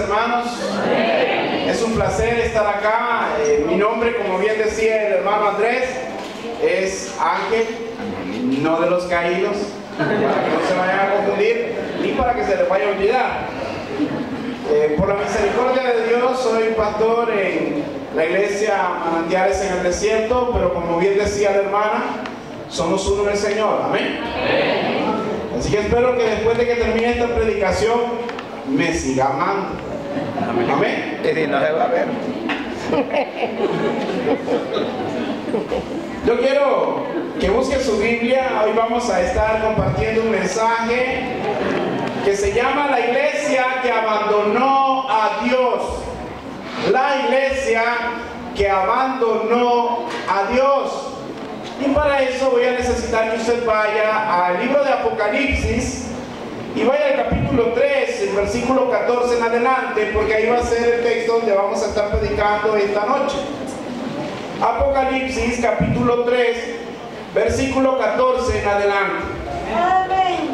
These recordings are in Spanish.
hermanos. Es un placer estar acá. Mi nombre, como bien decía el hermano Andrés, es Ángel, no de los caídos, para que no se vayan a confundir ni para que se les vaya a olvidar. Por la misericordia de Dios soy pastor en la iglesia Manantiales en el Desierto, pero como bien decía la hermana, somos uno en el Señor. Amén. Así que espero que después de que termine esta predicación me siga amando. Amén. No se va a ver. Yo quiero que busque su Biblia. Hoy vamos a estar compartiendo un mensaje que se llama La iglesia que abandonó a Dios. La iglesia que abandonó a Dios. Y para eso voy a necesitar que usted vaya al libro de Apocalipsis y vaya al capítulo 3, el versículo 14 en adelante, porque ahí va a ser el texto donde vamos a estar predicando esta noche. Apocalipsis capítulo 3, versículo 14 en adelante. Amén.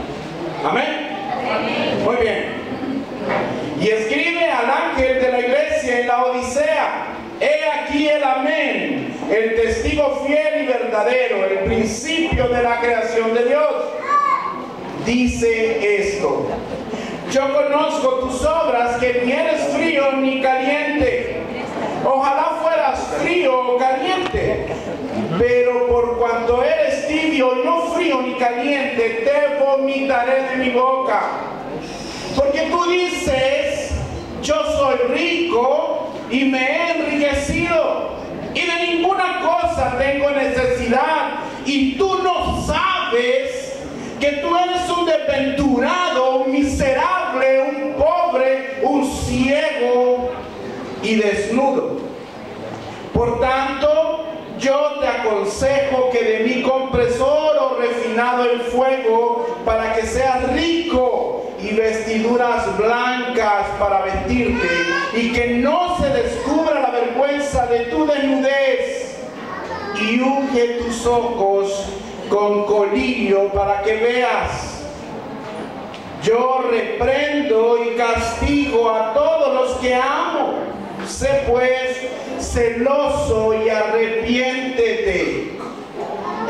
Amén. Muy bien. Y escribe al ángel de la iglesia en la Odisea: he aquí el amén, el testigo fiel y verdadero, el principio de la creación de Dios. Dice esto: yo conozco tus obras, que ni eres frío ni caliente. Ojalá fueras frío o caliente, pero por cuanto eres tibio, no frío ni caliente, te vomitaré de mi boca. Porque tú dices: yo soy rico y me he enriquecido, y de ninguna cosa tengo necesidad, y tú no sabes que tú eres un desventurado, un miserable, un pobre, un ciego y desnudo. Por tanto, yo te aconsejo que de mí compres oro refinado en fuego, para que seas rico, y vestiduras blancas para vestirte, y que no se descubra la vergüenza de tu desnudez, y unge tus ojos con colirio para que veas. Yo reprendo y castigo a todos los que amo. Sé pues celoso y arrepiéntete.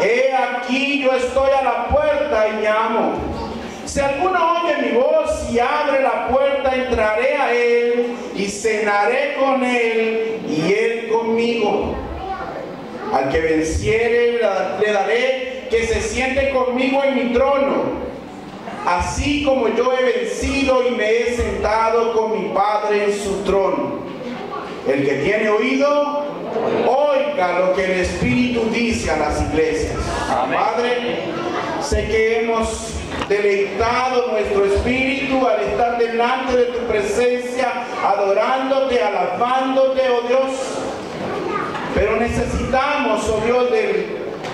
He aquí, yo estoy a la puerta y llamo. Si alguno oye mi voz y abre la puerta, entraré a él y cenaré con él y él conmigo. Al que venciere le daré que se siente conmigo en mi trono, así como yo he vencido y me he sentado con mi Padre en su trono. El que tiene oído, oiga lo que el Espíritu dice a las iglesias. Amén. Padre, sé que hemos deleitado nuestro espíritu al estar delante de tu presencia, adorándote, alabándote, oh Dios. Pero necesitamos, oh Dios,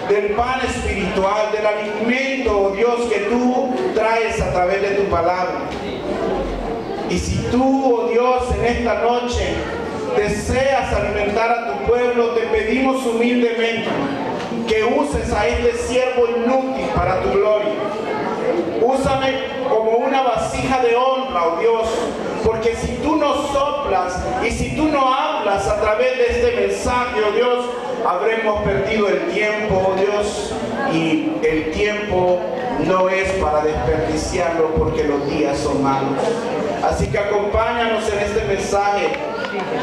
del pan espiritual, del alimento, oh Dios, que tú traes a través de tu palabra. Y si tú, oh Dios, en esta noche deseas alimentar a tu pueblo, te pedimos humildemente que uses a este siervo inútil para tu gloria. Úsame como una vasija de honra, oh Dios, porque si tú no soplas y si tú no hablas a través de este mensaje, oh Dios, habremos perdido el tiempo, oh Dios, y el tiempo no es para desperdiciarlo, porque los días son malos. Así que acompáñanos en este mensaje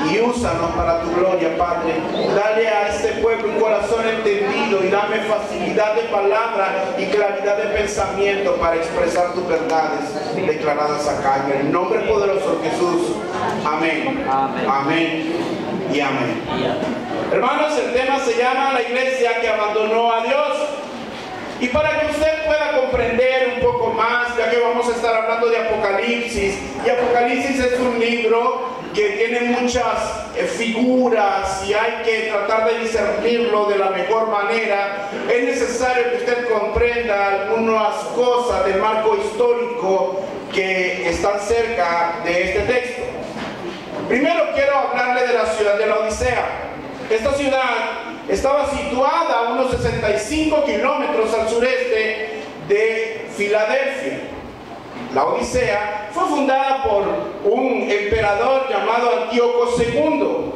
y úsanos para tu gloria, Padre. Dale a este pueblo un corazón entendido y dame facilidad de palabra y claridad de pensamiento para expresar tus verdades declaradas acá. En el nombre poderoso de Jesús. Amén. Amén. Amén y amén. Hermanos, el tema se llama La iglesia que abandonó a Dios. Y para que usted pueda comprender un poco más, ya que vamos a estar hablando de Apocalipsis, y Apocalipsis es un libro que tiene muchas figuras y hay que tratar de discernirlo de la mejor manera, es necesario que usted comprenda algunas cosas del marco histórico que están cerca de este texto. Primero quiero hablarle de la ciudad de la Odisea. Esta ciudad estaba situada a unos 65 kilómetros al sureste de Filadelfia. la Odisea, fue fundada por un emperador llamado Antíoco II.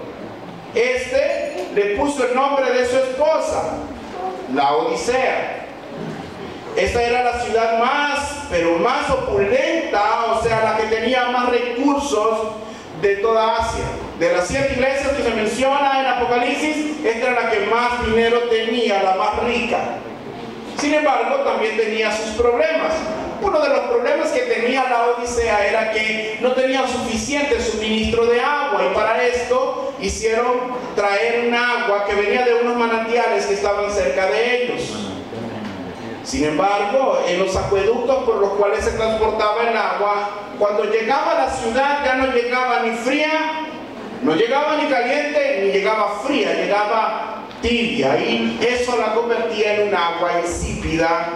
Este le puso el nombre de su esposa, la Odisea. Esta era la ciudad pero más opulenta, o sea, la que tenía más recursos de toda Asia. De las 7 iglesias que se menciona en Apocalipsis, esta era la que más dinero tenía, la más rica. Sin embargo, también tenía sus problemas. Uno de los problemas que tenía la Odisea era que no tenía suficiente suministro de agua, y para esto hicieron traer un agua que venía de unos manantiales que estaban cerca de ellos. Sin embargo, en los acueductos por los cuales se transportaba el agua, cuando llegaba a la ciudad ya no llegaba ni fría, no llegaba ni caliente, ni llegaba fría, llegaba tibia, y eso la convertía en un agua insípida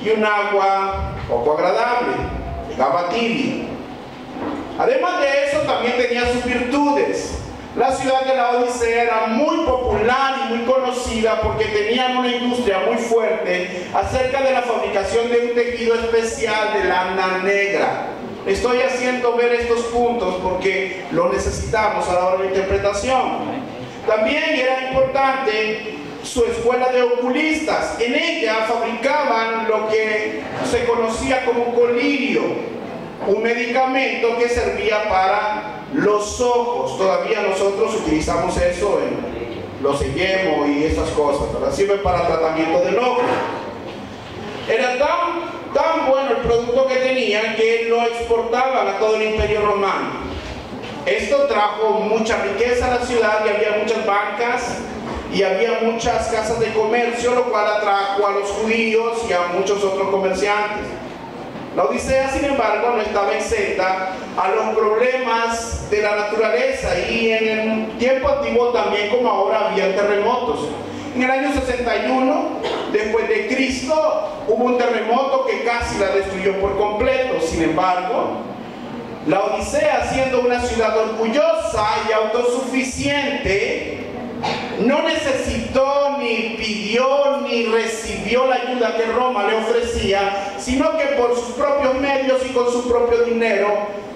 y un agua poco agradable. Llegaba tibia. Además de eso, también tenía sus virtudes. La ciudad de la Odisea era muy popular y muy conocida porque tenían una industria muy fuerte acerca de la fabricación de un tejido especial de lana negra. Estoy haciendo ver estos puntos porque lo necesitamos a la hora de la interpretación. También era importante su escuela de oculistas. En ella fabricaban lo que se conocía como colirio, un medicamento que servía para los ojos. Todavía nosotros utilizamos eso en los yemo y esas cosas, ¿verdad? Sirve para tratamiento del ojo. Era tan bueno el producto que tenían que lo exportaban a todo el Imperio Romano. Esto trajo mucha riqueza a la ciudad y había muchas bancas y había muchas casas de comercio, lo cual atrajo a los judíos y a muchos otros comerciantes. La Odisea, sin embargo, no estaba exenta a los problemas de la naturaleza, y en el tiempo antiguo también, como ahora, había terremotos. En el año 61 después de Cristo hubo un terremoto que casi la destruyó por completo. Sin embargo, la Odisea, siendo una ciudad orgullosa y autosuficiente, no necesitó, ni pidió, ni recibió la ayuda que Roma le ofrecía, sino que por sus propios medios y con su propio dinero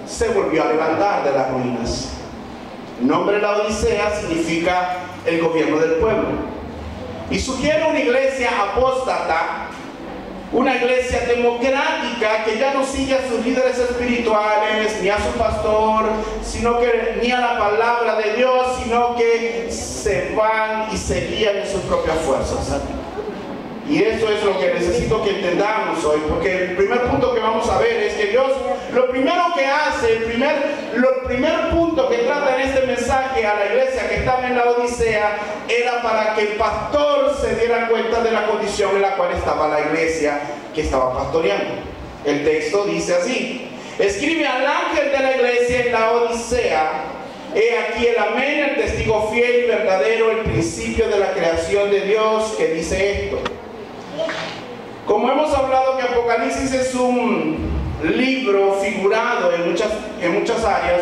se volvió a levantar de las ruinas. El nombre de la Odisea significa el gobierno del pueblo. Y sugiere una iglesia apóstata, una iglesia democrática que ya no sigue a sus líderes espirituales, ni a su pastor, sino que ni a la palabra de Dios, sino que se van y se guían en sus propias fuerzas. Y eso es lo que necesito que entendamos hoy, porque el primer punto que vamos a ver es que Dios, lo primero que hace, el primer punto que trata en este mensaje a la iglesia que estaba en la Odisea, era para que el pastor se diera cuenta de la condición en la cual estaba la iglesia que estaba pastoreando. El texto dice así: escribe al ángel de la iglesia en la Odisea, he aquí el amén, el testigo fiel y verdadero, el principio de la creación de Dios, que dice esto. Como hemos hablado que Apocalipsis es un libro figurado en muchas áreas,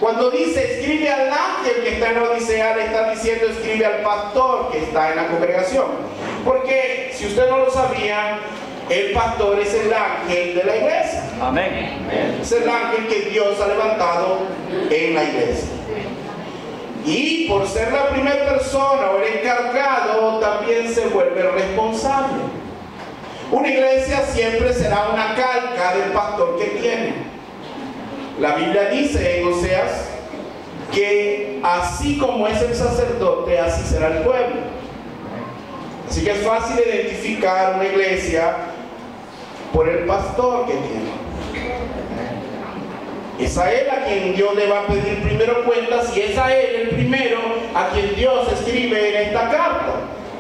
cuando dice escribe al ángel que está en la Odisea, le está diciendo escribe al pastor que está en la congregación. Porque si usted no lo sabía, el pastor es el ángel de la iglesia. Amén. Es el ángel que Dios ha levantado en la iglesia. Y por ser la primera persona o el encargado, también se vuelve responsable. Una iglesia siempre será una calca del pastor que tiene. La Biblia dice en Oseas que así como es el sacerdote, así será el pueblo. Así que es fácil identificar una iglesia por el pastor que tiene. Es a él a quien Dios le va a pedir primero cuentas, y es a él el primero a quien Dios escribe en esta carta.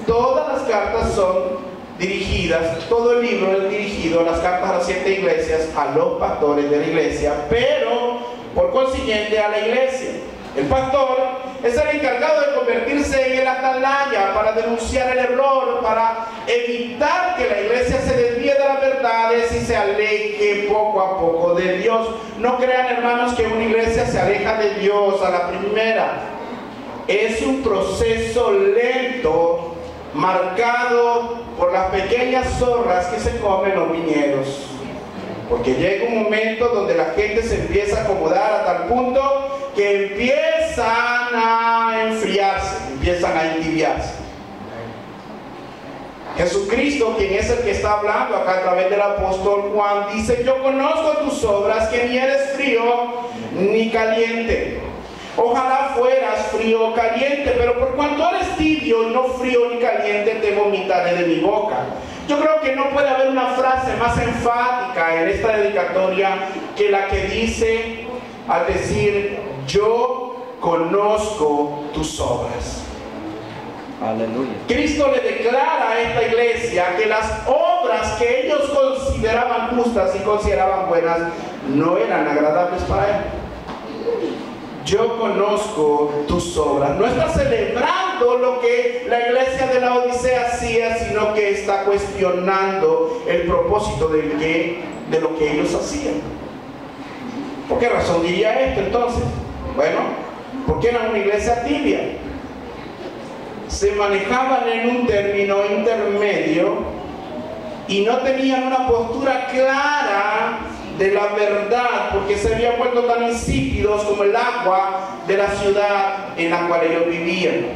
Todas las cartas son dirigidas, todo el libro es dirigido, las cartas a las 7 iglesias, a los pastores de la iglesia, pero por consiguiente a la iglesia. El pastor es el encargado de convertirse en el atalaya para denunciar el error, para evitar que la iglesia se desvíe de las verdades y se aleje poco a poco de Dios. No crean, hermanos, que una iglesia se aleja de Dios a la primera. Es un proceso lento, marcado por las pequeñas zorras que se comen los viñedos. Porque llega un momento donde la gente se empieza a acomodar a tal punto que empiezan a enfriarse, empiezan a entibiarse. Jesucristo, quien es el que está hablando acá a través del apóstol Juan, dice: yo conozco tus obras, que ni eres frío ni caliente. Ojalá fueras frío o caliente, pero por cuanto eres tibio, no frío ni caliente, te vomitaré de mi boca. Yo creo que no puede haber una frase más enfática en esta dedicatoria que la que dice al decir: yo conozco tus obras. Aleluya. Cristo le declara a esta iglesia que las obras que ellos consideraban justas y consideraban buenas no eran agradables para él. Yo conozco tus obras. No está celebrando lo que la iglesia de la Odisea hacía, sino que está cuestionando el propósito de lo que ellos hacían. ¿Por qué razón diría esto entonces? Bueno, porque era una iglesia tibia. Se manejaban en un término intermedio y no tenían una postura clara de la verdad, porque se habían vuelto tan insípidos como el agua de la ciudad en la cual ellos vivían.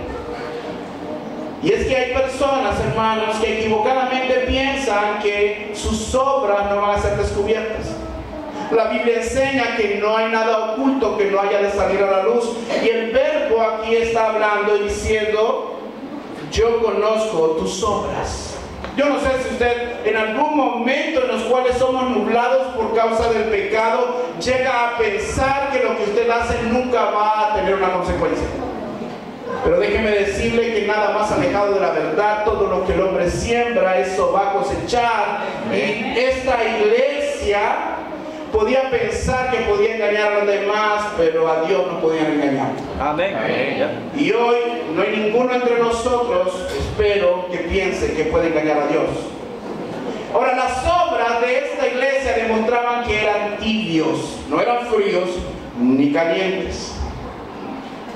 Y es que hay personas, hermanos, que equivocadamente piensan que sus obras no van a ser descubiertas. La Biblia enseña que no hay nada oculto que no haya de salir a la luz, y el verbo aquí está hablando y diciendo: yo conozco tus obras. Yo no sé si usted en algún momento en los cuales somos nublados por causa del pecado llega a pensar que lo que usted hace nunca va a tener una consecuencia. Pero déjeme decirle que nada más alejado de la verdad. Todo lo que el hombre siembra, eso va a cosechar. Y esta iglesia podía pensar que podía engañar a los demás, pero a Dios no podían engañar. Amén. Y hoy no hay ninguno entre nosotros, espero, que piense que puede engañar a Dios. Ahora, las obras de esta iglesia demostraban que eran tibios, no eran fríos ni calientes.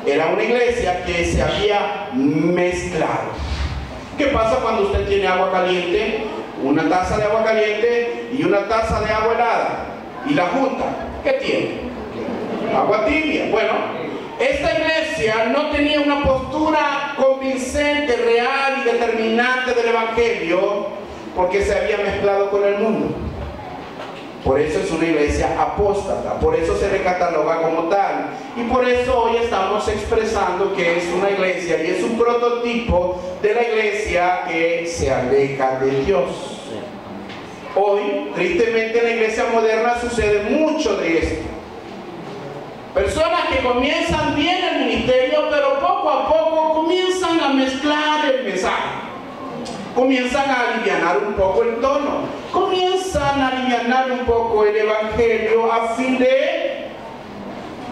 Era una iglesia que se había mezclado. ¿Qué pasa cuando usted tiene agua caliente, una taza de agua caliente y una taza de agua helada, y la junta? ¿Qué tiene? Agua tibia. Bueno, esta iglesia no tenía una postura convincente, real y determinante del evangelio, porque se había mezclado con el mundo. Por eso es una iglesia apóstata, por eso se le cataloga como tal, y por eso hoy estamos expresando que es una iglesia y es un prototipo de la iglesia que se aleja de Dios. Hoy, tristemente, en la iglesia moderna sucede mucho de esto. Personas que comienzan bien el ministerio, pero poco a poco comienzan a mezclar el mensaje. Comienzan a alivianar un poco el tono. Comienzan a alivianar un poco el evangelio a fin de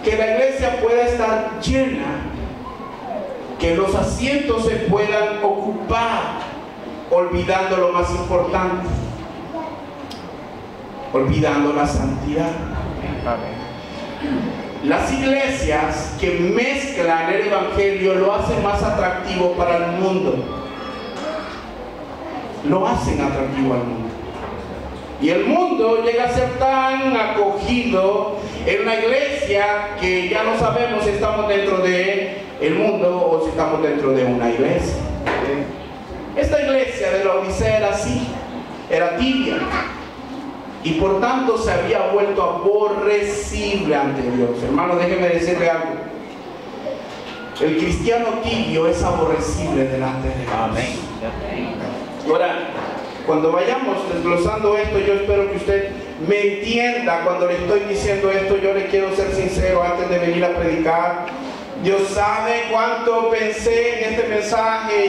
que la iglesia pueda estar llena, que los asientos se puedan ocupar, olvidando lo más importante, olvidando la santidad. Las iglesias que mezclan el evangelio lo hacen más atractivo para el mundo. Lo hacen atractivo al mundo. Y el mundo llega a ser tan acogido en una iglesia que ya no sabemos si estamos dentro del mundo o si estamos dentro de una iglesia. Esta iglesia de la Odisea era así, era tibia, y por tanto se había vuelto aborrecible ante Dios. Hermano, déjeme decirle algo: el cristiano tibio es aborrecible delante de Dios. Amén. Ahora, cuando vayamos desglosando esto, yo espero que usted me entienda cuando le estoy diciendo esto. Yo le quiero ser sincero antes de venir a predicar. Dios sabe cuánto pensé en este mensaje,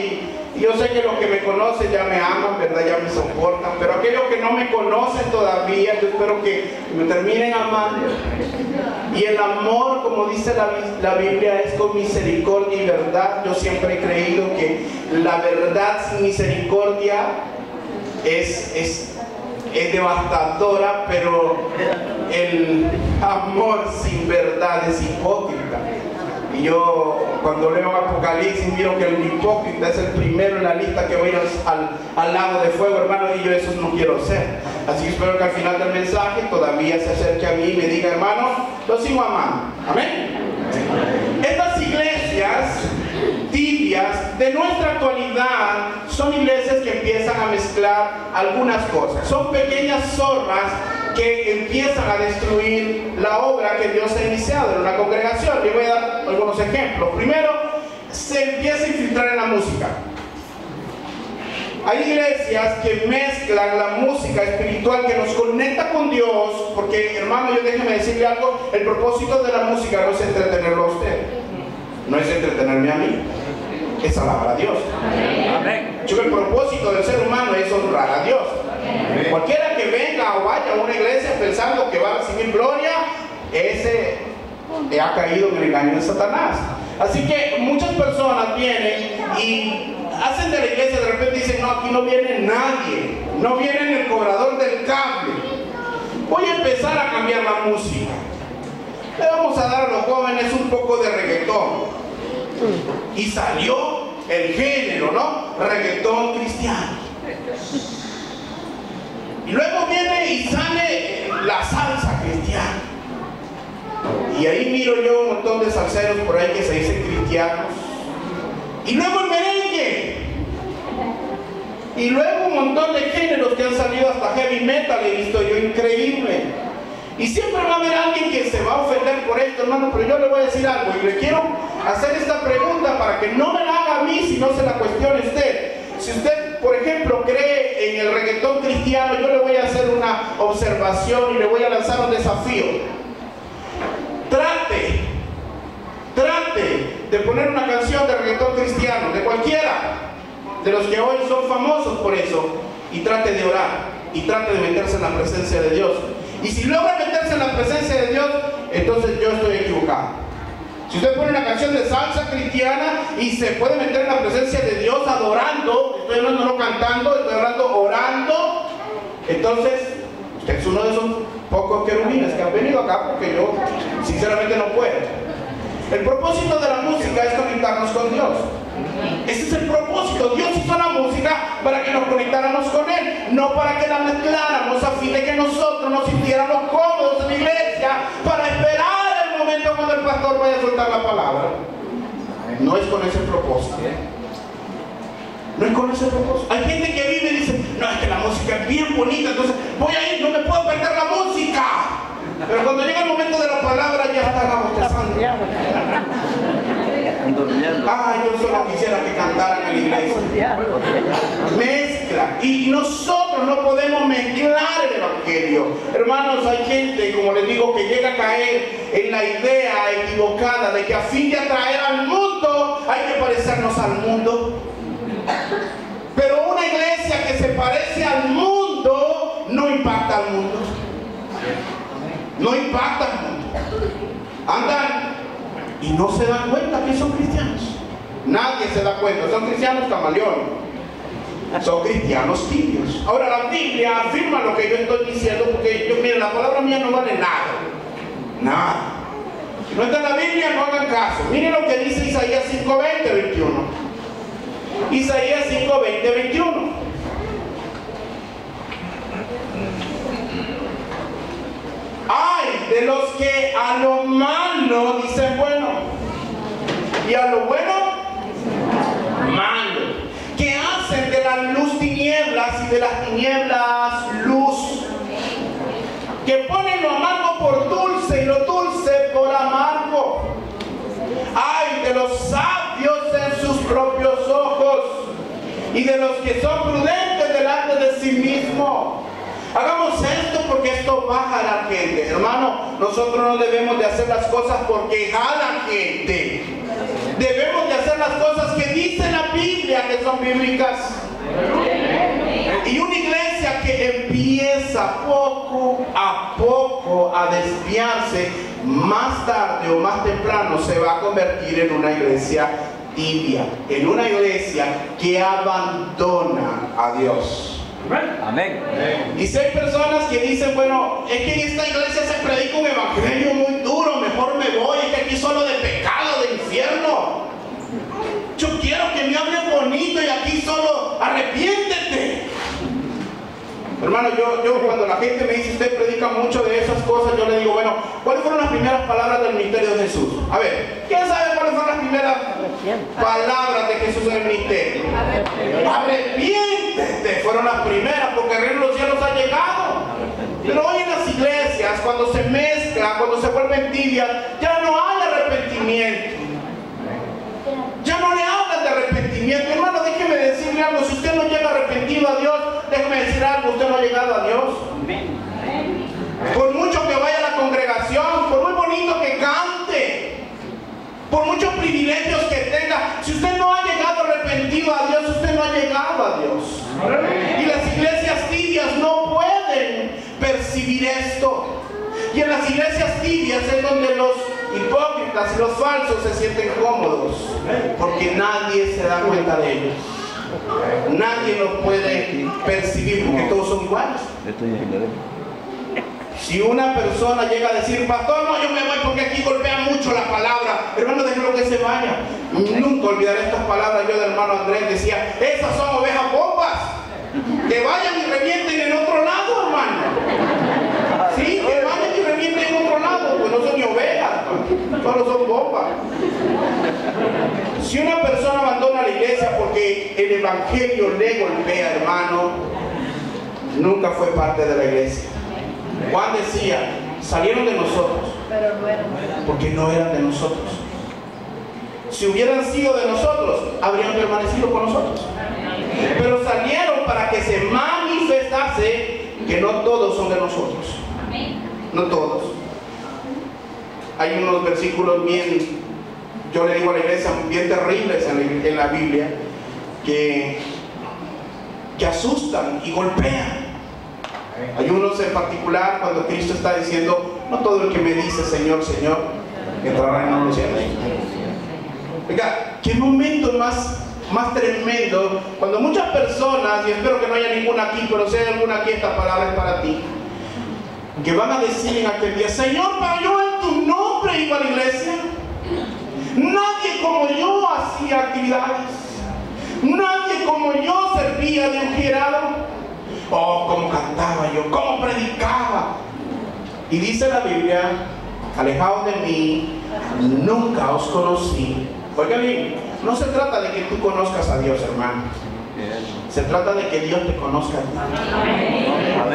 y yo sé que los que me conocen ya me aman, ¿verdad? Ya me soportan, pero aquellos que no me conocen todavía, yo espero que me terminen amando. Y el amor, como dice la Biblia, es con misericordia y verdad. Yo siempre he creído que la verdad sin misericordia es devastadora, pero el amor sin verdad es hipócrita. Y yo cuando leo Apocalipsis miro que el hipócrita es el primero en la lista que va a ir al lago de fuego, hermano, y yo eso no quiero ser. Así que espero que al final del mensaje todavía se acerque a mí y me diga, hermano, lo sigo amando. Amén. Estas iglesias tibias de nuestra actualidad son iglesias que empiezan a mezclar algunas cosas. Son pequeñas zorras que empiezan a destruir la obra que Dios ha iniciado en una congregación. Les voy a dar algunos ejemplos. Primero, se empieza a infiltrar en la música. Hay iglesias que mezclan la música espiritual que nos conecta con Dios, porque, hermano, yo déjeme decirle algo, el propósito de la música no es entretenerlo a usted, no es entretenerme a mí, es alabar a Dios. Amén. Yo, el propósito del ser humano es honrar a Dios. Amén. Cualquiera que venga o vaya a una iglesia pensando que va a recibir gloria, ese ha caído en el engaño de Satanás. Así que muchas personas vienen y hacen de la iglesia, de repente dicen, no, aquí no viene nadie, no viene el cobrador del cable, voy a empezar a cambiar la música, le vamos a dar a los jóvenes un poco de reggaetón. Y salió el género, ¿no? Reggaetón cristiano. Y luego viene y sale la salsa cristiana. Y ahí miro yo un montón de salseros por ahí que se dicen cristianos. Y luego el merengue. Y luego un montón de géneros que han salido, hasta heavy metal he visto yo, increíble. Y siempre va a haber alguien que se va a ofender por esto, hermano, pero yo le voy a decir algo y le quiero hacer esta pregunta para que no me la haga a mí, sino se la cuestione usted. Si usted, por ejemplo, cree en el reggaetón cristiano, yo le voy a hacer una observación y le voy a lanzar un desafío. Trate de poner una canción de reggaetón cristiano, de cualquiera, de los que hoy son famosos por eso, y trate de orar, y trate de meterse en la presencia de Dios. Y si logra meterse en la presencia de Dios, entonces yo estoy equivocado. Si usted pone una canción de salsa cristiana y se puede meter en la presencia de Dios adorando, estoy hablando no cantando, estoy hablando orando, entonces usted es uno de esos pocos querubines que han venido acá, porque yo sinceramente no puedo. El propósito de la música es conectarnos con Dios. Ese es el propósito. Dios hizo la música para que nos conectáramos con Él, no para que la mezcláramos a fin de que nosotros nos sintiéramos cómodos en la iglesia para esperar el momento cuando el pastor vaya a soltar la palabra. No es con ese propósito. No es con ese propósito. Hay gente que vive y dice, no, es que la música es bien bonita, entonces voy a ir, no me puedo perder la música. Pero cuando llega el momento de la palabra ya está bostezando. Ay, yo solo quisiera que cantaran en la iglesia. Mezcla. Y nosotros no podemos mezclar el evangelio. Hermanos, hay gente, como les digo, que llega a caer en la idea equivocada de que a fin de atraer al mundo hay que parecernos al mundo. Pero una iglesia que se parece al mundo no impacta al mundo. No impacta al mundo. Andan y no se dan cuenta que son cristianos. Nadie se da cuenta. Son cristianos camaleones. Son cristianos tibios. Ahora la Biblia afirma lo que yo estoy diciendo, porque yo, miren, la palabra mía no vale nada. Nada. Si no está en la Biblia, no hagan caso. Miren lo que dice Isaías 5:20, 21. Isaías 5:20, 21. Ay de los que a lo malo dicen bueno y a lo bueno malo, que hacen de la luz tinieblas y de las tinieblas luz, que ponen lo amargo por dulce y lo dulce por amargo. Ay de los sabios en sus propios ojos y de los que son prudentes delante de sí mismos. Hagamos esto porque esto va a jalar gente. Hermano, nosotros no debemos de hacer las cosas porque jalan gente. Debemos de hacer las cosas que dice la Biblia, que son bíblicas. Y una iglesia que empieza poco a desviarse, más tarde o más temprano se va a convertir en una iglesia tibia, en una iglesia que abandona a Dios. Amén. Y si hay personas que dicen, bueno, es que en esta iglesia se predica un evangelio muy duro, mejor me voy, es que aquí solo de pecado, de infierno. Hermano, yo cuando la gente me dice, usted predica mucho de esas cosas, yo le digo, bueno, ¿cuáles fueron las primeras palabras del ministerio de Jesús? A ver, ¿quién sabe cuáles fueron las primeras palabras de Jesús en el ministerio? Arrepiéntete, fueron las primeras, porque el reino de los cielos ha llegado. Pero hoy en las iglesias, cuando se mezcla, cuando se vuelven tibias, ya no hay arrepentimiento. Ya no le hablan de arrepentimiento. Hermano, déjeme decirle algo. Si usted no llega arrepentido a Dios, déjeme decir algo, usted no ha llegado a Dios. Por mucho que vaya a la congregación, por muy bonito que cante, por muchos privilegios que tenga, si usted no ha llegado arrepentido a Dios, usted no ha llegado a Dios. Y las iglesias tibias no pueden percibir esto. Y en las iglesias tibias es donde los hipócritas y los falsos se sienten cómodos, porque nadie se da cuenta de ellos. Nadie los puede percibir porque todos son iguales. Si una persona llega a decir, pastor, no, yo me voy porque aquí golpea mucho la palabra, hermano, déjelo que se vaya. Nunca olvidaré estas palabras. Yo del hermano Andrés decía, esas son ovejas bombas, que vayan y revienten en otro lado, hermano. Sí, que vayan y revienten en otro lado, pues no son ni ovejas, solo son bombas. Si una persona abandona la iglesia porque el evangelio le golpea, hermano, nunca fue parte de la iglesia. Juan decía, salieron de nosotros, porque no eran de nosotros. Si hubieran sido de nosotros, habrían permanecido con nosotros. Pero salieron para que se manifestase que no todos son de nosotros. No todos. Hay unos versículos bien, yo le digo a la iglesia, bien terribles en la Biblia, que asustan y golpean. Hay unos en particular cuando Cristo está diciendo, no todo el que me dice Señor, Señor, entrará en los cielos. Venga, qué momento más tremendo cuando muchas personas, y espero que no haya ninguna aquí, pero si hay alguna aquí, esta palabra es para ti, que van a decir en aquel día, Señor, pero yo en tu nombre iba a la iglesia, nadie como yo hacía actividades, nadie como yo servía de ungirado. Oh, cómo cantaba yo, cómo predicaba. Y dice la Biblia, alejaos de mí, nunca os conocí. Oigan bien, no se trata de que tú conozcas a Dios, hermano. Se trata de que Dios te conozca a ti.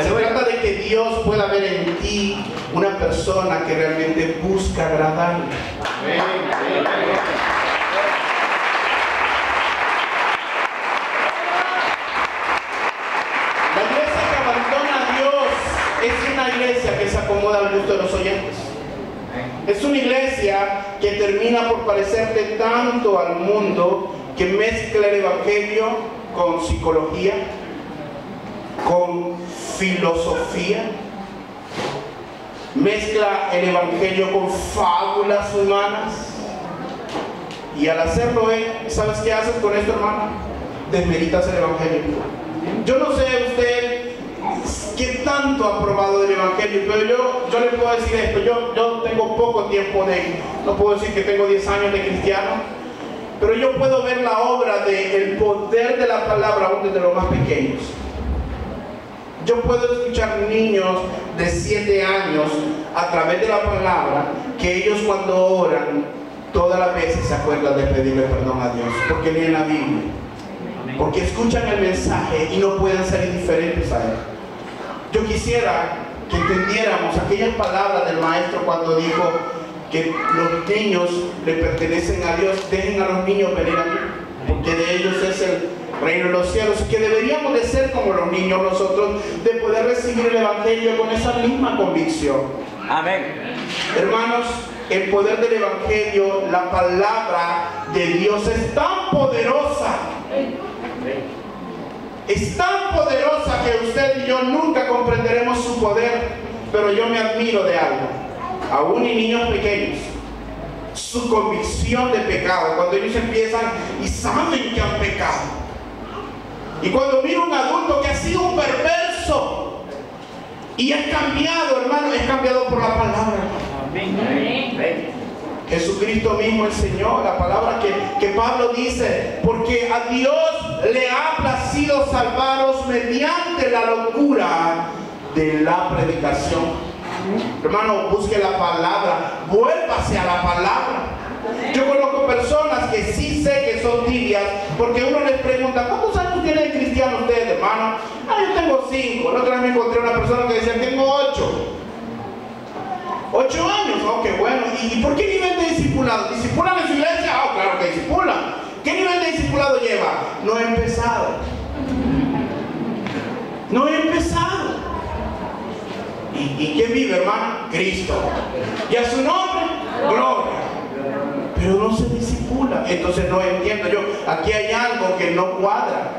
Se trata de que Dios pueda ver en ti una persona que realmente busca agradarle. Es una iglesia que se acomoda al gusto de los oyentes. Es una iglesia que termina por parecerte tanto al mundo que mezcla el evangelio con psicología, con filosofía, mezcla el evangelio con fábulas humanas. Y al hacerlo, ¿sabes qué haces con esto, hermano? Desmeritas el evangelio. Yo no sé usted qué tanto ha probado del evangelio, pero yo le puedo decir esto. Yo tengo poco tiempo no puedo decir que tengo 10 años de cristiano, pero yo puedo ver la obra del poder de la palabra aún desde los más pequeños. Yo puedo escuchar niños de 7 años a través de la palabra, que ellos cuando oran todas las veces se acuerdan de pedirle perdón a Dios, porque leen la Biblia, porque escuchan el mensaje y no pueden ser indiferentes a él. Yo quisiera que entendiéramos aquellas palabras del maestro cuando dijo que los niños le pertenecen a Dios. Dejen a los niños venir a mí, porque de ellos es el reino de los cielos, y que deberíamos de ser como los niños nosotros, de poder recibir el evangelio con esa misma convicción. Amén. Hermanos, el poder del evangelio, la palabra de Dios es tan poderosa. Es tan poderosa que usted y yo nunca comprenderemos su poder, pero yo me admiro de algo, aún en niños pequeños, su convicción de pecado, cuando ellos empiezan y saben que han pecado. Y cuando miro a un adulto que ha sido un perverso y es cambiado, hermano, es cambiado por la palabra. Jesucristo mismo enseñó la palabra que Pablo dice, porque a Dios le ha placido salvaros mediante la locura de la predicación. Hermano, busque la palabra, vuélvase a la palabra. Yo conozco personas que sí sé que son tibias, porque uno les pregunta, ¿cuántos años tiene de cristiano usted, hermano? Yo tengo 5. La otra vez me encontré una persona que decía, tengo 8. 8 años, oh, qué bueno. ¿Y por qué nivel de discipulado? ¿Discipulan en su iglesia? Ah, claro que discipulan. ¿Qué nivel de discipulado lleva? No he empezado. No he empezado. ¿Y quién vive, hermano? Cristo. ¿Y a su nombre? Gloria. Pero no se disipula. Entonces no entiendo yo. Aquí hay algo que no cuadra.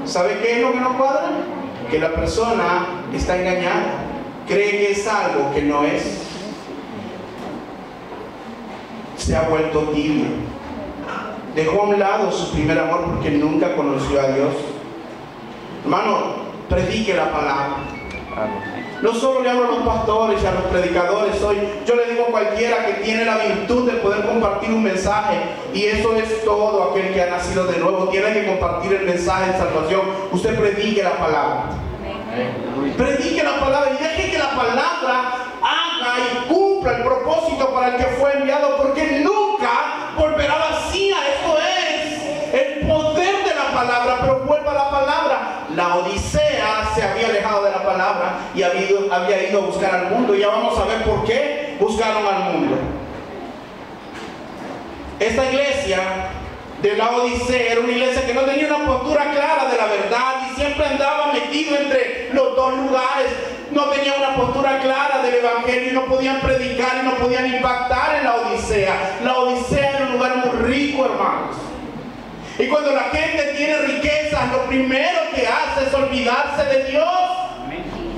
¿Sabe qué es lo que no cuadra? Que la persona está engañada. Cree que es algo que no es. Se ha vuelto tibio. Dejó a un lado su primer amor porque nunca conoció a Dios. Hermano, predique la palabra. No solo le hablo a los pastores y a los predicadores hoy, yo le digo a cualquiera que tiene la virtud de poder compartir un mensaje, y eso es todo aquel que ha nacido de nuevo, tiene que compartir el mensaje de salvación. Usted predique la palabra. Predique la palabra y deje que la palabra haga y cumpla el propósito para el que fue enviado, porque nunca volverá vacía. Esto es el poder de la palabra, pero vuelva a la palabra. La Odisea se había alejado de la palabra y había ido a buscar al mundo. Y ya vamos a ver por qué buscaron al mundo. Esta iglesia de la Odisea era una iglesia que no tenía una postura clara de la verdad y siempre andaba metido entre los dos lugares. No tenía una postura clara del evangelio y no podían predicar y no podían impactar en la Odisea. La Odisea era un lugar muy rico, hermanos. Y cuando la gente tiene riquezas, lo primero que hace es olvidarse de Dios.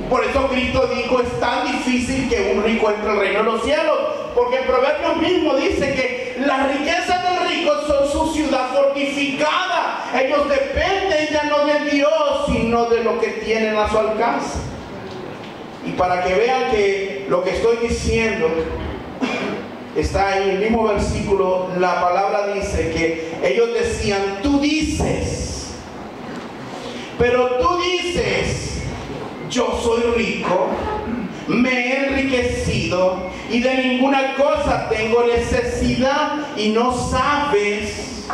Por eso Cristo dijo, es tan difícil que un rico entre al reino de los cielos. Porque el proverbio mismo dice que las riquezas del rico son su ciudad fortificada. Ellos dependen ya no de Dios, sino de lo que tienen a su alcance. Y para que vean que lo que estoy diciendo está en el mismo versículo, la palabra dice que ellos decían, tú dices, pero tú dices, yo soy rico, me he enriquecido y de ninguna cosa tengo necesidad, y no sabes.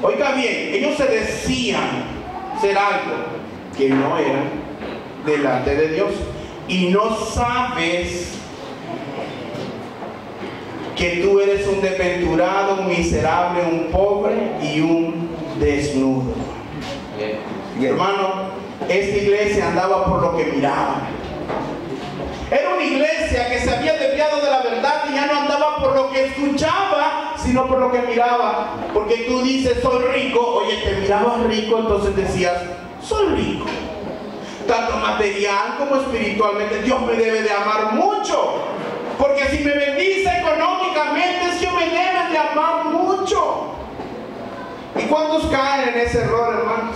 Oiga bien, ellos se decían ser algo que no eran delante de Dios, y no sabes que tú eres un desventurado, un miserable, un pobre y un desnudo. Hermano, esta iglesia andaba por lo que miraba. Era una iglesia que se había desviado de la verdad y ya no andaba por lo que escuchaba, sino por lo que miraba. Porque tú dices, soy rico. Oye, te mirabas rico, entonces decías, soy rico. Tanto material como espiritualmente, Dios me debe de amar mucho. Porque si me bendice económicamente, es que me deben de amar mucho. ¿Y cuántos caen en ese error, hermanos?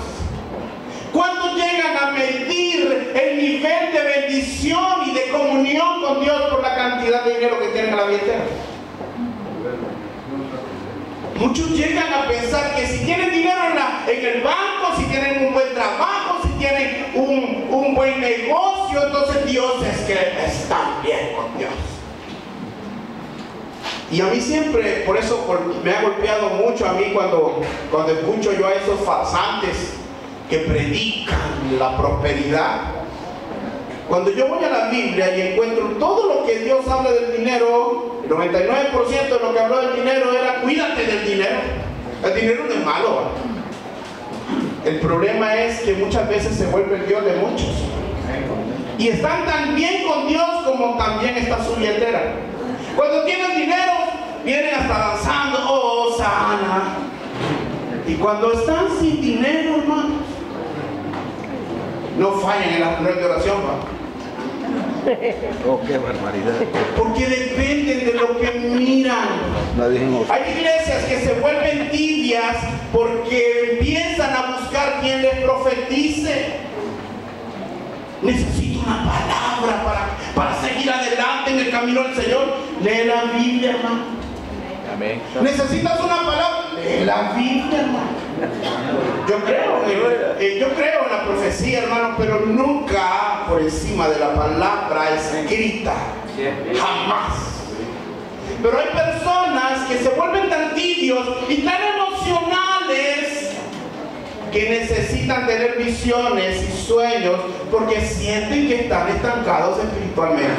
¿Cuántos llegan a medir el nivel de bendición y de comunión con Dios por la cantidad de dinero que tienen a la billetera? Muchos llegan a pensar que si tienen dinero en el banco, si tienen un buen trabajo, si tienen un buen negocio, entonces Dios es que están bien con Dios. Y a mí siempre, por eso me ha golpeado mucho a mí cuando escucho yo a esos farsantes que predican la prosperidad. Cuando yo voy a la Biblia y encuentro todo lo que Dios habla del dinero, el 99% de lo que habló del dinero era cuídate del dinero. El dinero no es malo. El problema es que muchas veces se vuelve el Dios de muchos. Y están tan bien con Dios como también está su billetera. Cuando tienen dinero, vienen hasta danzando, oh, sana. Y cuando están sin dinero, hermanos, no fallan en la reunión de oración, ¿va? Oh, qué barbaridad. Porque dependen de lo que miran. Hay iglesias que se vuelven tibias porque empiezan a buscar quien les profetice. Necesito una palabra para seguir adelante en el camino del Señor. Lee la Biblia, hermano. Amén. Necesitas una palabra. lee la Biblia, hermano. Yo creo en la profecía, hermano, pero nunca por encima de la palabra escrita. Jamás. Pero hay personas que se vuelven tan tibios y tan emocionales que necesitan tener visiones y sueños porque sienten que están estancados espiritualmente.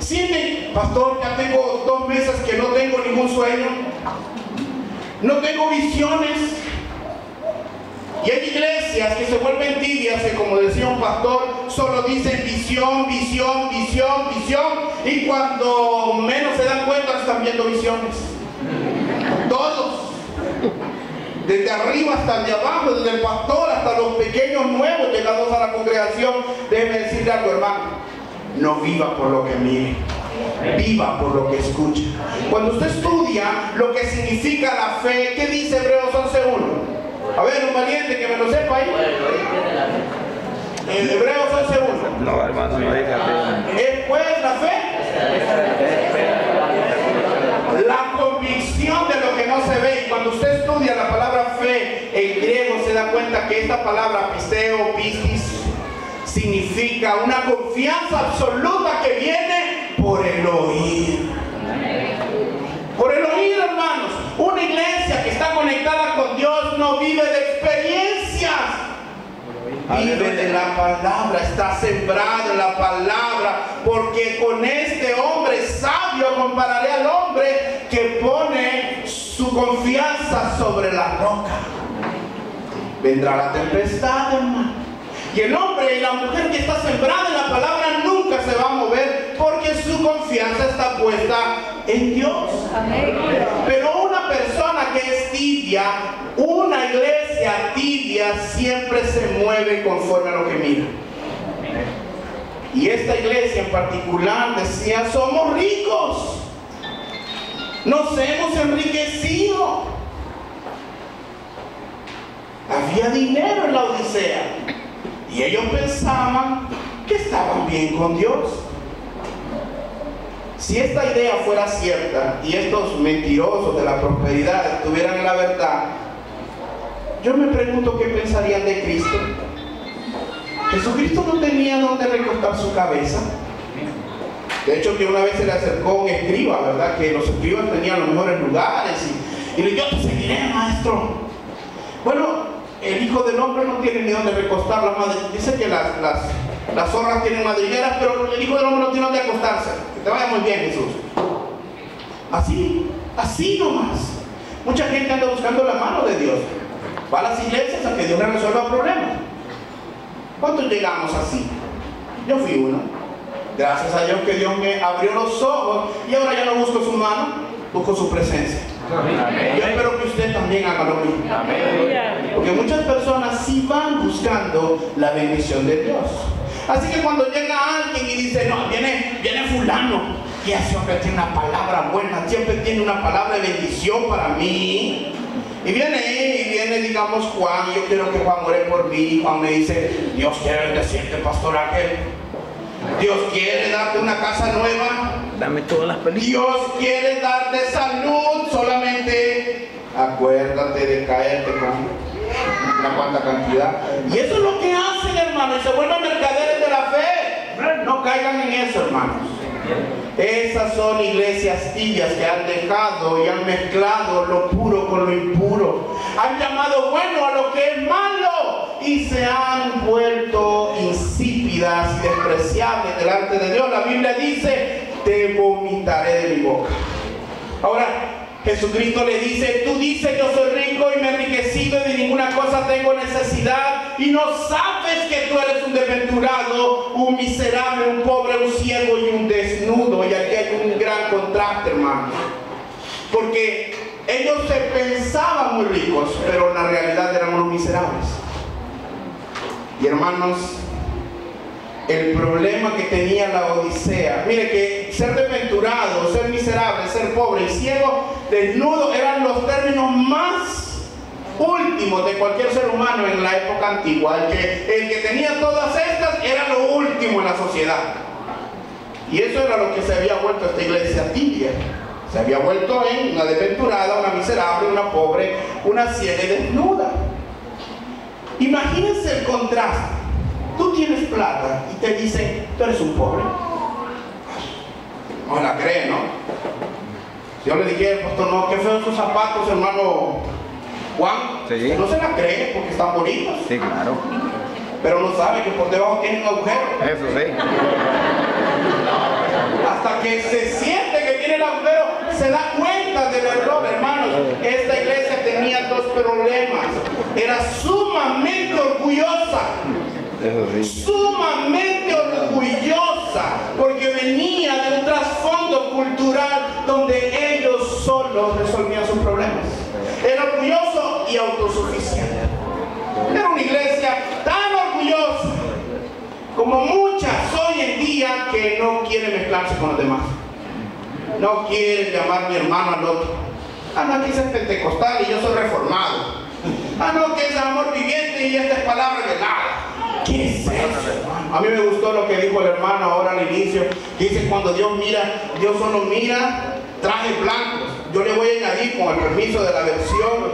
Sienten, pastor, ya tengo 2 meses que no tengo ningún sueño, no tengo visiones. Y hay iglesias que se vuelven tibias, que como decía un pastor, solo dicen visión, visión, visión, visión, y cuando menos se dan cuenta están viendo visiones. Todos, desde arriba hasta el de abajo, desde el pastor hasta los pequeños nuevos llegados a la congregación. Déjeme decirle algo, hermano, no viva por lo que mire, viva por lo que escucha. Cuando usted estudia lo que significa la fe, ¿qué dice Hebreos 11:1? A ver, un valiente que me lo sepa ahí. Hebreos 11:1. No, hermano, no diga fe. ¿Es pues la fe? La convicción de lo que no se ve. Y cuando usted estudia la palabra fe en griego, se da cuenta que esta palabra pisteo, pistis, significa una confianza absoluta que viene por el oír. Por el oír, hermanos. Una iglesia que está conectada con Dios no vive de experiencias, vive de la palabra, está sembrado en la palabra, porque con este hombre sabio compararé al hombre que pone su confianza sobre la roca. Vendrá la tempestad, hermano, y el hombre y la mujer que está sembrada en la palabra nunca se va a mover porque su confianza está puesta en Dios. Pero una persona que es tibia, una iglesia tibia, siempre se mueve conforme a lo que mira. Y esta iglesia en particular decía: somos ricos, nos hemos enriquecido. Había dinero en la Odisea y ellos pensaban que estaban bien con Dios. Si esta idea fuera cierta y estos mentirosos de la prosperidad tuvieran la verdad, yo me pregunto qué pensarían de Cristo. Jesucristo no tenía donde recostar su cabeza. De hecho, que una vez se le acercó un escriba, ¿verdad? Que los escribas tenían los mejores lugares y le dijo: yo te seguiré, maestro. Bueno, el Hijo del Hombre no tiene ni donde recostar la madre. Dice que las zorras tienen madrigueras, pero el Hijo del Hombre no tiene donde acostarse. Que te vaya muy bien, Jesús. Así nomás. Mucha gente anda buscando la mano de Dios. Va a las iglesias a que Dios le resuelva problemas. ¿Cuántos llegamos así? Yo fui uno. Gracias a Dios que Dios me abrió los ojos y ahora ya no busco su mano, busco su presencia. Amén. Yo espero que usted también haga lo mismo. Amén. Porque muchas personas sí van buscando la bendición de Dios. Así que cuando llega alguien y dice: no, viene fulano, y ese hombre tiene una palabra buena, siempre tiene una palabra de bendición para mí. Y viene, digamos, Juan, y yo quiero que Juan ore por mí. Juan me dice: Dios quiere bendecirte, pastor Ángel. Dios quiere darte una casa nueva. Dame todas las películas. Dios quiere darte salud. Solamente acuérdate de caerte con una cuanta cantidad. Y eso es lo que hacen, hermanos, y se vuelven mercaderes de la fe. No caigan en eso, hermanos. Esas son iglesias tibias que han dejado y han mezclado lo puro con lo impuro. Han llamado bueno a lo que es malo y se han vuelto insípidas y despreciables delante de Dios. La Biblia dice: te vomitaré de mi boca. Ahora, Jesucristo le dice: tú dices yo soy rico y me he enriquecido y de ninguna cosa tengo necesidad, y no sabes que tú eres un desventurado, un miserable, un pobre, un ciego y un desnudo. Y aquí hay un gran contraste, hermano, porque ellos se pensaban muy ricos, pero en la realidad eran unos miserables. Y hermanos, el problema que tenía la Odisea, mire que ser desventurado, ser miserable, ser pobre y ciego, desnudo, eran los términos más últimos de cualquier ser humano en la época antigua. El que tenía todas estas era lo último en la sociedad. Y eso era lo que se había vuelto esta iglesia tibia. Se había vuelto en una desventurada, una miserable, una pobre, una ciega y desnuda. Imagínense el contraste. Tú tienes plata y te dicen, tú eres un pobre. No la cree, ¿no? Si yo le dije, pastor, no, qué feos sus zapatos, hermano Juan. Sí. No se la cree porque están bonitos. Sí, claro. Pero no sabe que por debajo tienen un agujero. Eso sí. Hasta que se siente que tiene el agujero, se da cuenta del error, hermanos. Esta iglesia tenía dos problemas. Era sumamente orgullosa. Eso sí. Sumamente orgullosa, porque venía de un trasfondo cultural donde ellos solos resolvían sus problemas. Era orgulloso y autosuficiente. Era una iglesia tan orgullosa como muchas hoy en día que no quieren mezclarse con los demás. No quieren llamar mi hermano al otro. Ah, no, aquí es pentecostal y yo soy reformado. Ah, no, que es amor viviente y esta es palabra de nada. ¿Qué es eso, hermano? A mí me gustó lo que dijo el hermano ahora al inicio. Dice, cuando Dios mira, Dios solo mira trajes blancos. Yo le voy a añadir, con el permiso de la versión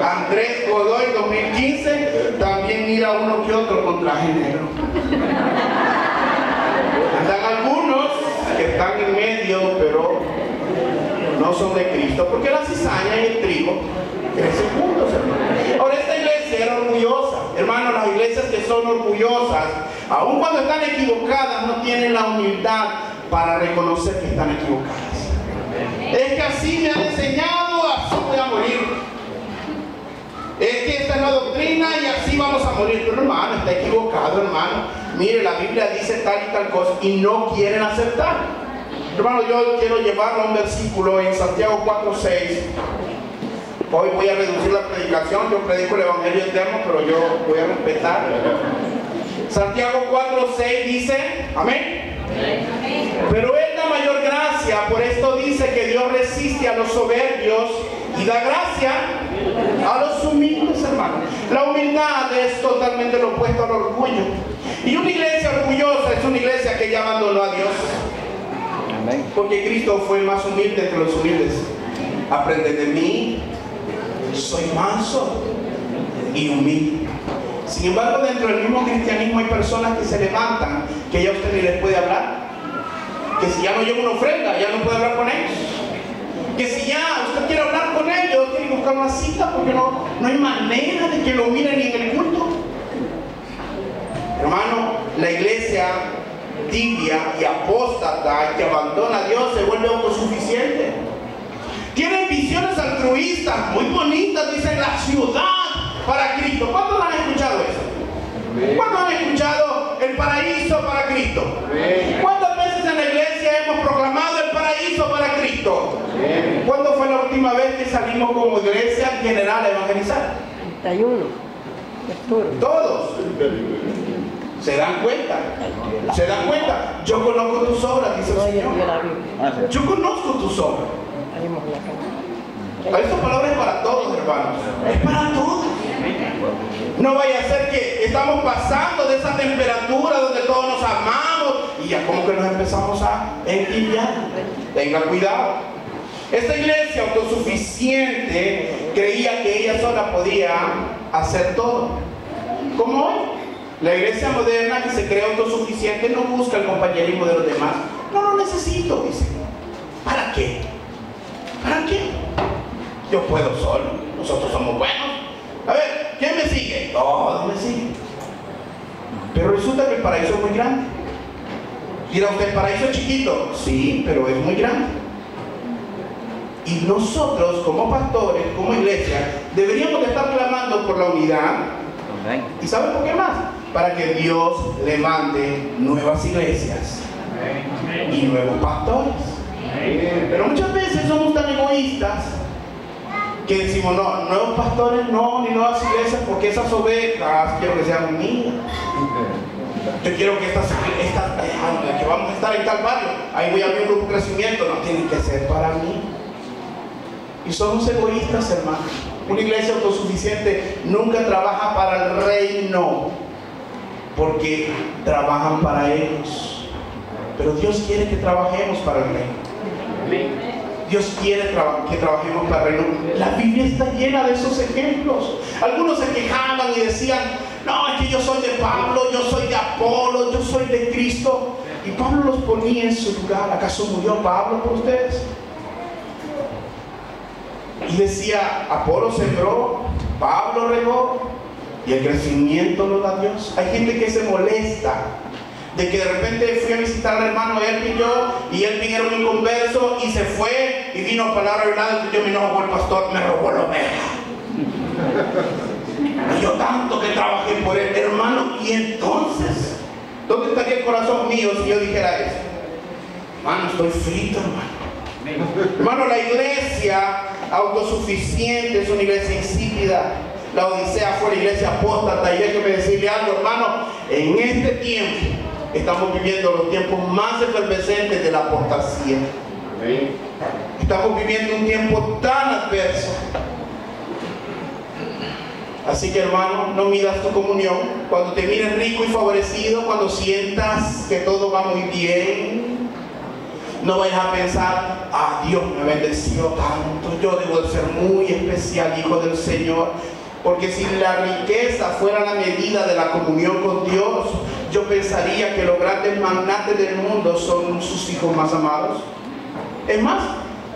Andrés Godoy 2015, también mira uno que otro con traje negro. Andan algunos que están en medio, pero no son de Cristo, porque la cizaña y el trigo crecen juntos, hermano. Ahora, esta iglesia era orgullosa. Hermano, las iglesias que son orgullosas, aun cuando están equivocadas, no tienen la humildad para reconocer que están equivocadas. Es que así me han enseñado, así voy a morir. Es que esta es la doctrina y así vamos a morir. Pero hermano, está equivocado, hermano. Mire, la Biblia dice tal y tal cosa y no quieren aceptar. Hermano, yo quiero llevarlo a un versículo en Santiago 4:6. Hoy voy a reducir la predicación. Yo predico el Evangelio eterno, pero yo voy a respetar. Santiago 4:6 dice, amén. Pero Él da mayor gracia, por esto dice que Dios resiste a los soberbios y da gracia a los humildes, hermano. La humildad es totalmente lo opuesto al orgullo. Y una iglesia orgullosa es una iglesia que ya abandonó a Dios. Porque Cristo fue más humilde entre los humildes. Aprende de mí, soy manso y humilde. Sin embargo, dentro del mismo cristianismo hay personas que se levantan, que ya usted ni les puede hablar. Que si ya no lleva una ofrenda, ya no puede hablar con ellos. Que si ya usted quiere hablar con ellos, tiene que buscar una cita porque no hay manera de que lo miren ni en el culto. Hermano, la iglesia tibia y apóstata que abandona a Dios se vuelve autosuficiente. Tienen visiones altruistas muy bonitas, dicen la ciudad para Cristo. ¿Cuántos han escuchado eso? ¿Cuántos han escuchado el paraíso para Cristo? ¿Cuántas veces en la iglesia hemos proclamado el paraíso para Cristo? ¿Cuándo fue la última vez que salimos como iglesia en general a evangelizar? 31. Todos. ¿Se dan cuenta? ¿Se dan cuenta? Yo conozco tus obras, dice el Señor. Yo conozco tus obras. Esta palabra es para todos, hermanos. Es para todos. No vaya a ser que estamos pasando de esa temperatura donde todos nos amamos y ya como que nos empezamos a entibiar. Tenga cuidado. Esta iglesia autosuficiente creía que ella sola podía hacer todo. Como hoy. La iglesia moderna que se cree autosuficiente no busca el compañerismo de los demás. No lo necesito, dice. ¿Para qué? ¿Para qué? Yo puedo solo. Nosotros somos buenos. A ver, ¿quién me sigue? Todos me siguen. Pero resulta que el paraíso es muy grande. Dirá usted, ¿el paraíso es chiquito? Sí, pero es muy grande. Y nosotros, como pastores, como iglesia, deberíamos de estar clamando por la unidad. ¿Y saben por qué más? Para que Dios levante nuevas iglesias y nuevos pastores. Pero muchas veces somos tan egoístas que decimos, no, nuevos pastores no, ni nuevas iglesias, porque esas ovejas quiero que sean mías. Yo quiero que que vamos a estar en tal barrio, ahí voy a abrir un grupo de crecimiento, no tienen que ser para mí. Y somos egoístas, hermanos. Una iglesia autosuficiente nunca trabaja para el reino, porque trabajan para ellos. Pero Dios quiere que trabajemos para el reino. Dios quiere que trabajemos para el reino. La Biblia está llena de esos ejemplos. Algunos se quejaban y decían, no, es que yo soy de Pablo, yo soy de Apolo, yo soy de Cristo. Y Pablo los ponía en su lugar. ¿Acaso murió Pablo por ustedes? Y decía, Apolo sembró, Pablo regó, y el crecimiento lo da Dios. Hay gente que se molesta de que de repente fui a visitar al hermano Elvin y Elvin era un inconverso y se fue y vino palabra verdad. Yo me enojo, el pastor me robó la oveja. Y yo tanto que trabajé por él, hermano. Y entonces, ¿dónde estaría el corazón mío si yo dijera eso? Hermano, estoy frito, hermano. Hermano, la iglesia autosuficiente es una iglesia insípida. La Odisea fue la iglesia apóstata. Y déjeme decirle algo, hermano, en este tiempo estamos viviendo los tiempos más efervescentes de la apostasía. Estamos viviendo un tiempo tan adverso. Así que, hermano, no midas tu comunión cuando te mires rico y favorecido, cuando sientas que todo va muy bien. No vayas a pensar, Dios me bendeció tanto, yo debo de ser muy especial, hijo del Señor. Porque si la riqueza fuera la medida de la comunión con Dios, yo pensaría que los grandes magnates del mundo son sus hijos más amados. Es más,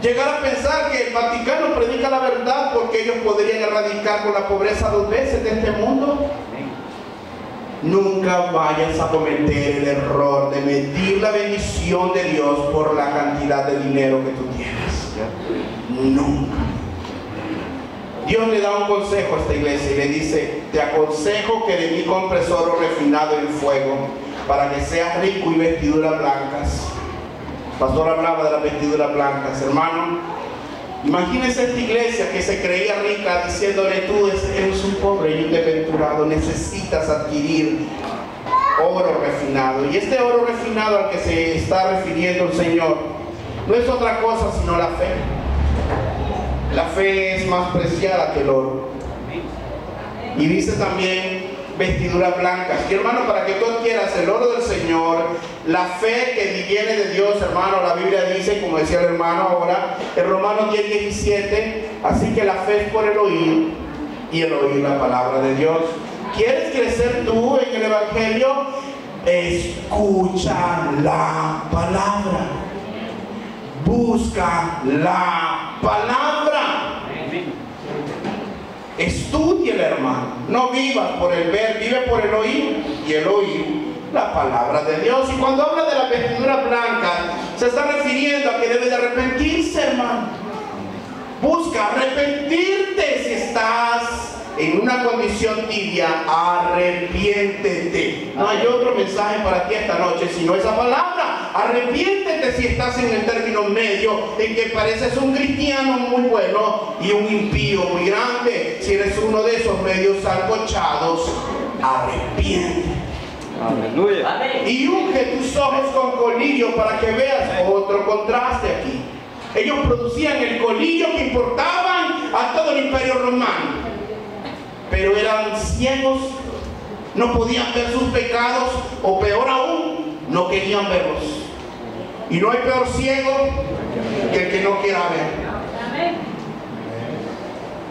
llegar a pensar que el Vaticano predica la verdad porque ellos podrían erradicar con la pobreza 2 veces de este mundo. Nunca vayas a cometer el error de medir la bendición de Dios por la cantidad de dinero que tú tienes. Nunca. Dios le da un consejo a esta iglesia y le dice, te aconsejo que de mí compres oro refinado en fuego para que seas rico y vestiduras blancas. El pastor hablaba de las vestiduras blancas. Hermano, imagínese esta iglesia que se creía rica diciéndole, tú eres un pobre y un desventurado, necesitas adquirir oro refinado. Y este oro refinado al que se está refiriendo el Señor no es otra cosa sino la fe. La fe es más preciada que el oro. Y dice también vestiduras blancas. Y hermano, para que tú adquieras el oro del Señor, la fe que viene de Dios, hermano, la Biblia dice, como decía el hermano ahora, en Romanos 10:17, así que la fe es por el oír y el oír la palabra de Dios. ¿Quieres crecer tú en el Evangelio? Escucha la palabra. Busca la palabra. Estúdiela, hermano. No vivas por el ver, vive por el oír. Y el oír la palabra de Dios. Y cuando habla de la vestidura blanca, se está refiriendo a que debe de arrepentirse, hermano. Busca arrepentirte. Si estás en una condición tibia, arrepiéntete. No hay otro mensaje para ti esta noche sino esa palabra. Arrepiéntete si estás en el término medio, en que pareces un cristiano muy bueno y un impío muy grande. Si eres uno de esos medios sancochados, arrepiéntete. Aleluya. Y unge tus ojos con colirio para que veas otro contraste aquí. Ellos producían el colirio que importaban a todo el imperio romano, pero eran ciegos, no podían ver sus pecados, o peor aún, no querían verlos. Y no hay peor ciego que el que no quiera ver.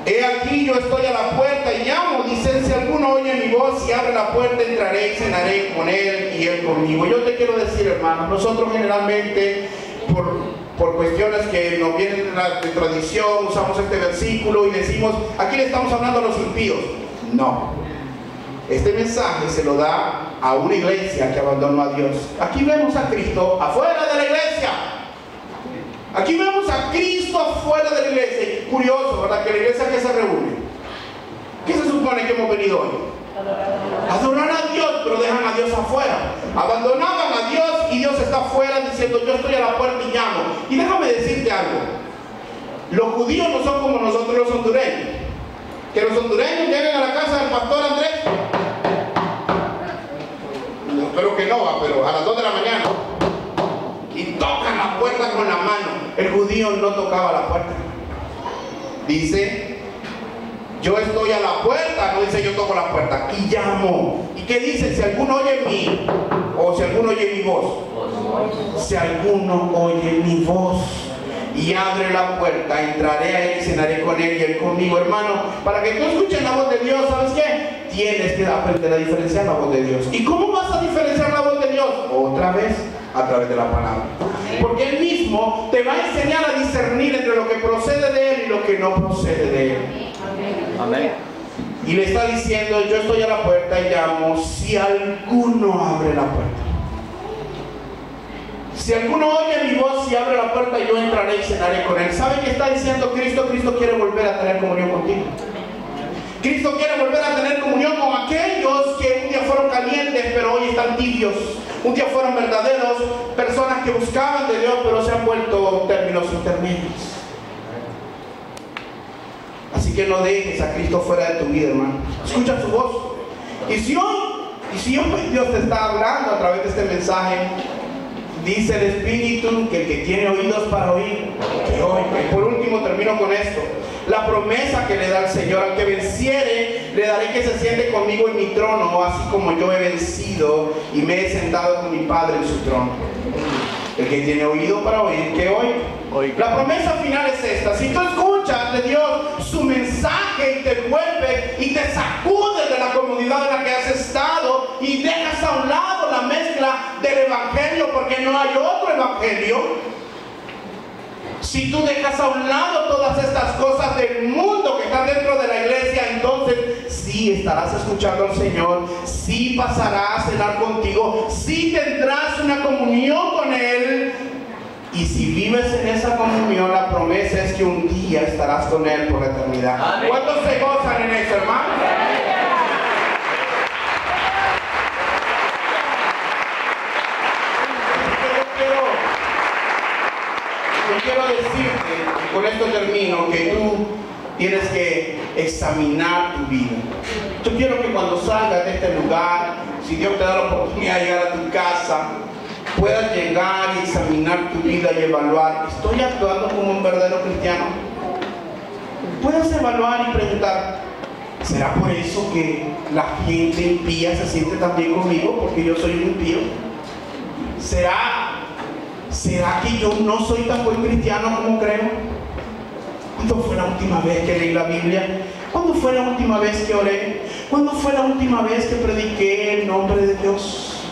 He aquí, yo estoy a la puerta y llamo. Dice, si alguno oye mi voz y abre la puerta, entraré y cenaré con él y él conmigo. Yo te quiero decir, hermano, nosotros generalmente por cuestiones que nos vienen de tradición, usamos este versículo y decimos, aquí le estamos hablando a los impíos. No, este mensaje se lo da a una iglesia que abandonó a Dios. Aquí vemos a Cristo afuera de la iglesia. Aquí vemos a Cristo afuera de la iglesia. Curioso, ¿verdad? Que la iglesia que se reúne, ¿qué se supone que hemos venido hoy? Adorar a Dios, pero dejan a Dios afuera. Abandonaban a Dios y Dios está afuera diciendo, yo estoy a la puerta y llamo. Y déjame decirte algo, los judíos no son como nosotros los hondureños, que los hondureños llegan a la casa del pastor Andrés, espero que no, pero a las 2 de la mañana, y tocan la puerta con la mano. El judío no tocaba la puerta. Dice, yo estoy a la puerta, no dice yo toco la puerta, y llamo. ¿Y qué dice? Si alguno oye mí, o si alguno oye mi voz. Si alguno oye mi voz y abre la puerta, entraré a él y cenaré con él y él conmigo. Hermano, para que tú escuches la voz de Dios, ¿sabes qué? Tienes que aprender a diferenciar la voz de Dios. ¿Y cómo vas a diferenciar la voz de Dios? Otra vez, a través de la palabra. Porque Él mismo te va a enseñar a discernir entre lo que procede de Él y lo que no procede de Él. Amén. Y le está diciendo, yo estoy a la puerta y llamo, si alguno abre la puerta. Si alguno oye mi voz y abre la puerta, yo entraré y cenaré con él. ¿Sabe qué está diciendo Cristo? Cristo quiere volver a tener comunión contigo. Cristo quiere volver a tener comunión con aquellos que un día fueron calientes, pero hoy están tibios. Un día fueron verdaderos, personas que buscaban de Dios, pero se han vuelto términos intermedios. Así que no dejes a Cristo fuera de tu vida, hermano. Escucha su voz. Y si hoy Dios te está hablando a través de este mensaje, dice el Espíritu que el que tiene oídos para oír, que oiga. Y por último termino con esto. La promesa que le da el Señor: al que venciere, le daré que se siente conmigo en mi trono, así como yo he vencido y me he sentado con mi Padre en su trono. El que tiene oído para oír, que oiga. La promesa final es esta: si tú escuchas de Dios su mensaje y te vuelve y te sacude de la comodidad en la que has estado y dejas a un lado la mezcla del evangelio, porque no hay otro evangelio. Si tú dejas a un lado todas estas cosas del mundo que están dentro de la iglesia, entonces sí estarás escuchando al Señor, sí pasará a cenar contigo, sí tendrás una comunión con Él. Y si vives en esa comunión, la promesa es que un día estarás con Él por la eternidad. Amén. ¿Cuántos se gozan en eso, hermano? Yo quiero decirte, y con esto termino, que tú tienes que examinar tu vida. Yo quiero que cuando salgas de este lugar, si Dios te da la oportunidad de llegar a tu casa, puedas llegar y examinar tu vida y evaluar: ¿estoy actuando como un verdadero cristiano? Puedes evaluar y preguntar: ¿será por eso que la gente impía se siente tan bien conmigo porque yo soy un impío? ¿Será que yo no soy tan buen cristiano como creo? ¿Cuándo fue la última vez que leí la Biblia? ¿Cuándo fue la última vez que oré? ¿Cuándo fue la última vez que prediqué el nombre de Dios?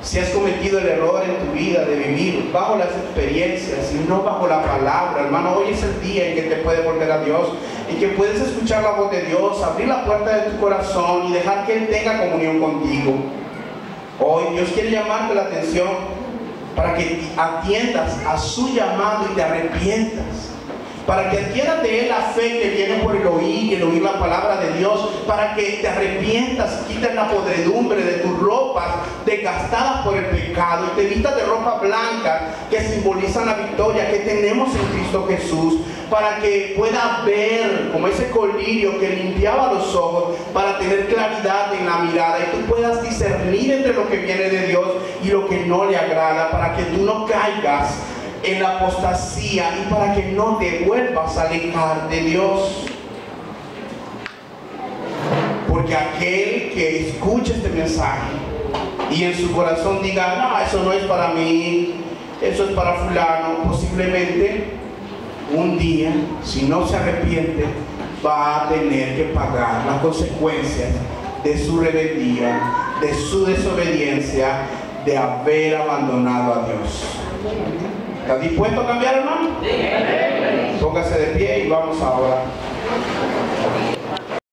Si has cometido el error en tu vida de vivir bajo las experiencias y no bajo la palabra, hermano, hoy es el día en que te puedes volver a Dios, en que puedes escuchar la voz de Dios, abrir la puerta de tu corazón y dejar que Él tenga comunión contigo. Hoy Dios quiere llamarte la atención para que atiendas a su llamado y te arrepientas, para que adquieras de Él la fe que viene por el oír la palabra de Dios, para que te arrepientas y quites la podredumbre de tus ropas desgastadas por el pecado y te vistas de ropa blanca que simbolizan la victoria que tenemos en Cristo Jesús, para que puedas ver como ese colirio que limpiaba los ojos, para tener claridad en la mirada y tú puedas discernir entre lo que viene de Dios y lo que no le agrada, para que tú no caigas en la apostasía y para que no te vuelvas a alejar de Dios. Porque aquel que escuche este mensaje y en su corazón diga: no, eso no es para mí, eso es para fulano, posiblemente un día, si no se arrepiente, va a tener que pagar las consecuencias de su rebeldía, de su desobediencia, de haber abandonado a Dios. ¿Estás dispuesto a cambiar, hermano? Sí. Póngase de pie y vamos a orar.